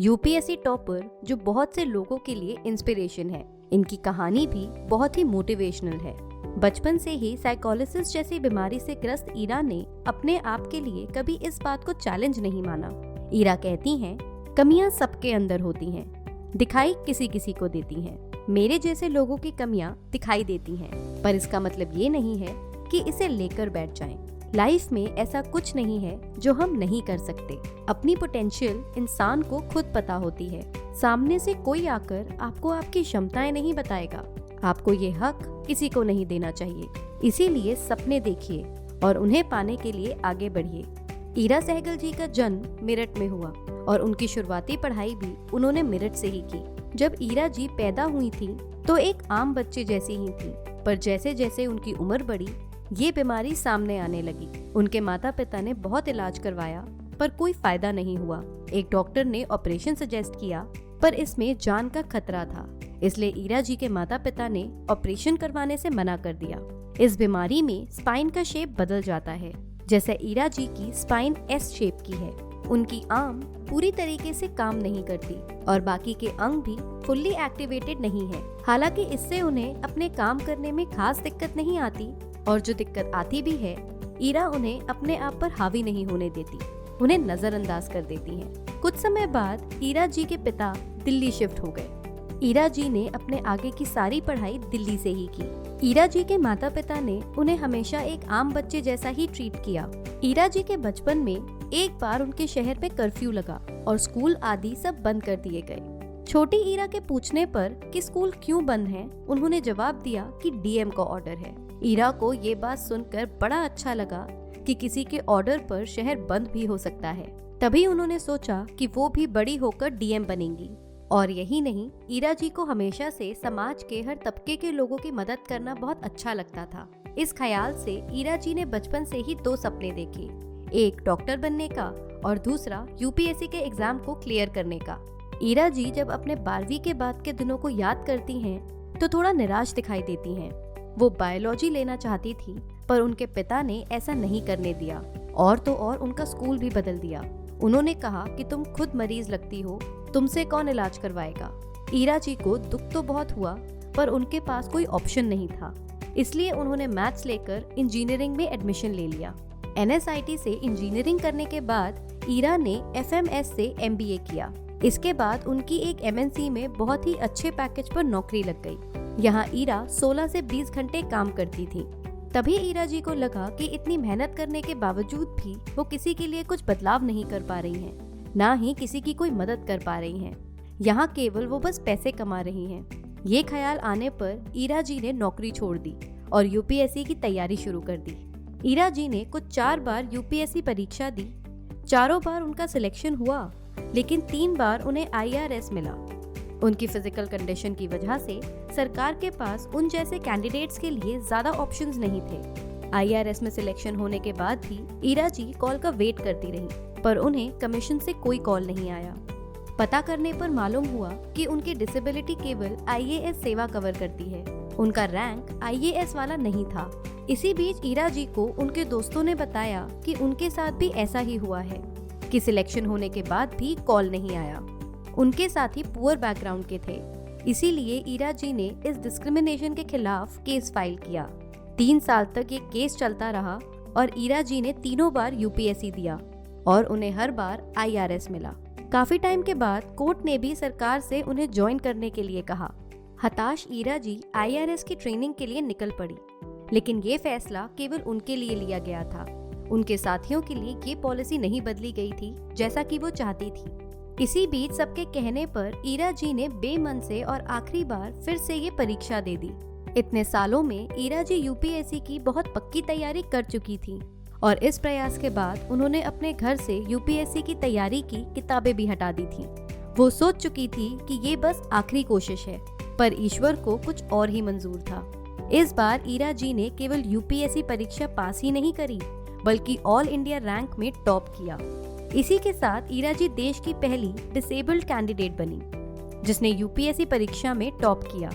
UPSC topper जो बहुत से लोगों के लिए इंस्पिरेशन है। इनकी कहानी भी बहुत ही मोटिवेशनल है। बचपन से ही साइकोलिसिस जैसी बीमारी से ग्रस्त ईरा ने अपने आप के लिए कभी इस बात को चैलेंज नहीं माना। ईरा कहती हैं, कमियां सबके अंदर होती हैं, दिखाई किसी किसी को देती हैं। मेरे जैसे लोगों की कमियां दिखाई देती हैं, पर इसका मतलब ये नहीं है कि इसे लेकर बैठ जाएं। लाइफ में ऐसा कुछ नहीं है जो हम नहीं कर सकते। अपनी पोटेंशियल इंसान को खुद पता होती है। सामने से कोई आकर आपको आपकी क्षमताएं नहीं बताएगा। आपको ये हक किसी को नहीं देना चाहिए। इसीलिए सपने देखिए और उन्हें पाने के लिए आगे बढ़िए। ईरा सहगल जी का जन्म मेरठ में हुआ और उनकी शुरुआती पढ़ाई भी उन्होंने मेरठ से ही की। जब ईरा जी पैदा हुई थी तो एक आम बच्चे जैसी ही थी, पर जैसे जैसे उनकी उम्र बढ़ी ये बीमारी सामने आने लगी। उनके माता पिता ने बहुत इलाज करवाया पर कोई फायदा नहीं हुआ। एक डॉक्टर ने ऑपरेशन सजेस्ट किया पर इसमें जान का खतरा था, इसलिए ईरा जी के माता पिता ने ऑपरेशन करवाने से मना कर दिया। इस बीमारी में स्पाइन का शेप बदल जाता है। जैसे ईरा जी की स्पाइन एस शेप की है। उनकी आर्म पूरी तरीके से काम नहीं करती और बाकी के अंग भी फुल्ली एक्टिवेटेड नहीं है। हालांकि इससे उन्हें अपने काम करने में खास दिक्कत नहीं आती, और जो दिक्कत आती भी है ईरा उन्हें अपने आप पर हावी नहीं होने देती, उन्हें नजरअंदाज कर देती हैं। कुछ समय बाद ईरा जी के पिता दिल्ली शिफ्ट हो गए। ईरा जी ने अपने आगे की सारी पढ़ाई दिल्ली से ही की। ईरा जी के माता पिता ने उन्हें हमेशा एक आम बच्चे जैसा ही ट्रीट किया। ईरा जी के बचपन में एक बार उनके शहर में कर्फ्यू लगा और स्कूल आदि सब बंद कर दिए गए। छोटी ईरा के पूछने पर कि स्कूल क्यों बंद है, उन्होंने जवाब दिया कि डीएम का ऑर्डर है। ईरा को ये बात सुनकर बड़ा अच्छा लगा कि किसी के ऑर्डर पर शहर बंद भी हो सकता है। तभी उन्होंने सोचा कि वो भी बड़ी होकर डीएम बनेंगी। और यही नहीं, ईरा जी को हमेशा से समाज के हर तबके के लोगों की मदद करना बहुत अच्छा लगता था। इस ख्याल से ईरा जी ने बचपन से ही 2 सपने देखे, एक डॉक्टर बनने का और दूसरा यूपीएससी के एग्जाम को क्लियर करने का। ईरा जी जब अपने 12वीं के बाद के दिनों को याद करती हैं तो थोड़ा निराश दिखाई देती हैं। वो बायोलॉजी लेना चाहती थी पर उनके पिता ने ऐसा नहीं करने दिया और तो और उनका स्कूल भी बदल दिया। उन्होंने कहा कि तुम खुद मरीज लगती हो, तुमसे कौन इलाज करवाएगा। ईरा जी को दुख तो बहुत हुआ पर उनके पास कोई ऑप्शन नहीं था, इसलिए उन्होंने मैथ्स लेकर इंजीनियरिंग में एडमिशन ले लिया। एनएसआईटी से इंजीनियरिंग करने के बाद ईरा ने एफएमएस से एमबीए किया। इसके बाद उनकी एक एमएनसी में बहुत ही अच्छे पैकेज पर नौकरी लग गई। यहाँ ईरा 16 से 20 घंटे काम करती थी। तभी ईरा जी को लगा कि इतनी मेहनत करने के बावजूद भी वो किसी के लिए कुछ बदलाव नहीं कर पा रही हैं, ना ही किसी की कोई मदद कर पा रही हैं। यहाँ केवल वो बस पैसे कमा रही हैं। ये ख्याल आने पर ईरा जी ने नौकरी छोड़ दी और यूपीएससी की तैयारी शुरू कर दी। ईरा जी ने कुछ 4 बार यूपीएससी परीक्षा दी। चारों बार उनका सिलेक्शन हुआ, लेकिन 3 बार उन्हें आईआरएस मिला। उनकी फिजिकल कंडीशन की वजह से सरकार के पास उन जैसे कैंडिडेट्स के लिए ज्यादा ऑप्शंस नहीं थे। आईआरएस में सिलेक्शन होने के बाद भी ईरा जी कॉल का वेट करती रही, पर उन्हें कमीशन से कोई कॉल नहीं आया। पता करने पर मालूम हुआ कि उनकी डिसेबिलिटी केवल आईएएस सेवा कवर करती है, उनका रैंक आईएएस वाला नहीं था। इसी बीच ईरा जी को उनके दोस्तों ने बताया कि उनके साथ भी ऐसा ही हुआ है कि सिलेक्शन होने के बाद भी कॉल नहीं आया। उनके साथ ही पुअर बैकग्राउंड के थे, इसीलिए ईरा जी ने इस डिस्क्रिमिनेशन के खिलाफ केस फाइल किया। 3 साल तक ये केस चलता रहा और ईरा जी ने 3 बार यूपीएससी दिया और उन्हें हर बार आईआरएस मिला। काफी टाइम के बाद कोर्ट ने भी सरकार से उन्हें ज्वाइन करने के लिए कहा। हताश ईरा जी आईआरएस की ट्रेनिंग के लिए निकल पड़ी, लेकिन ये फैसला केवल उनके लिए लिया गया था। उनके साथियों के लिए ये पॉलिसी नहीं बदली गई थी जैसा कि वो चाहती थी। इसी बीच सबके कहने पर ईरा जी ने बेमन से और आखिरी बार फिर से ये परीक्षा दे दी। इतने सालों में ईरा जी यूपीएससी की बहुत पक्की तैयारी कर चुकी थी और इस प्रयास के बाद उन्होंने अपने घर से यूपीएससी की तैयारी की किताबें भी हटा दी थी। वो सोच चुकी थी कि ये बस आखिरी कोशिश है, पर ईश्वर को कुछ और ही मंजूर था। इस बार ईरा जी ने केवल यूपीएससी परीक्षा पास ही नहीं करी, बल्कि ऑल इंडिया रैंक में टॉप किया। इसी के साथ ईरा जी देश की पहली डिसेबल्ड कैंडिडेट बनी जिसने यूपीएससी परीक्षा में टॉप किया।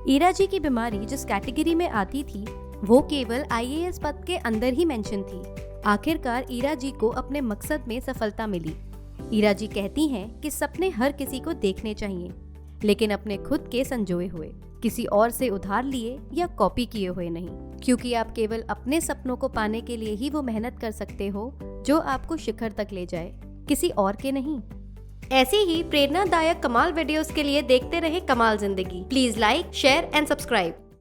ईरा जी की बीमारी जिस कैटेगरी में आती थी वो केवल आईएएस पद के अंदर ही मेंशन थी। आखिरकार ईरा जी को अपने मकसद में सफलता मिली। ईरा जी कहती हैं कि सपने हर किसी को देखने चाहिए, लेकिन अपने खुद के संजोए हुए, किसी और से उधार लिए या कॉपी किए हुए नहीं, क्योंकि आप केवल अपने सपनों को पाने के लिए ही वो मेहनत कर सकते हो जो आपको शिखर तक ले जाए, किसी और के नहीं। ऐसी ही प्रेरणादायक कमाल वीडियोस के लिए देखते रहे कमाल जिंदगी। Please like, share and subscribe.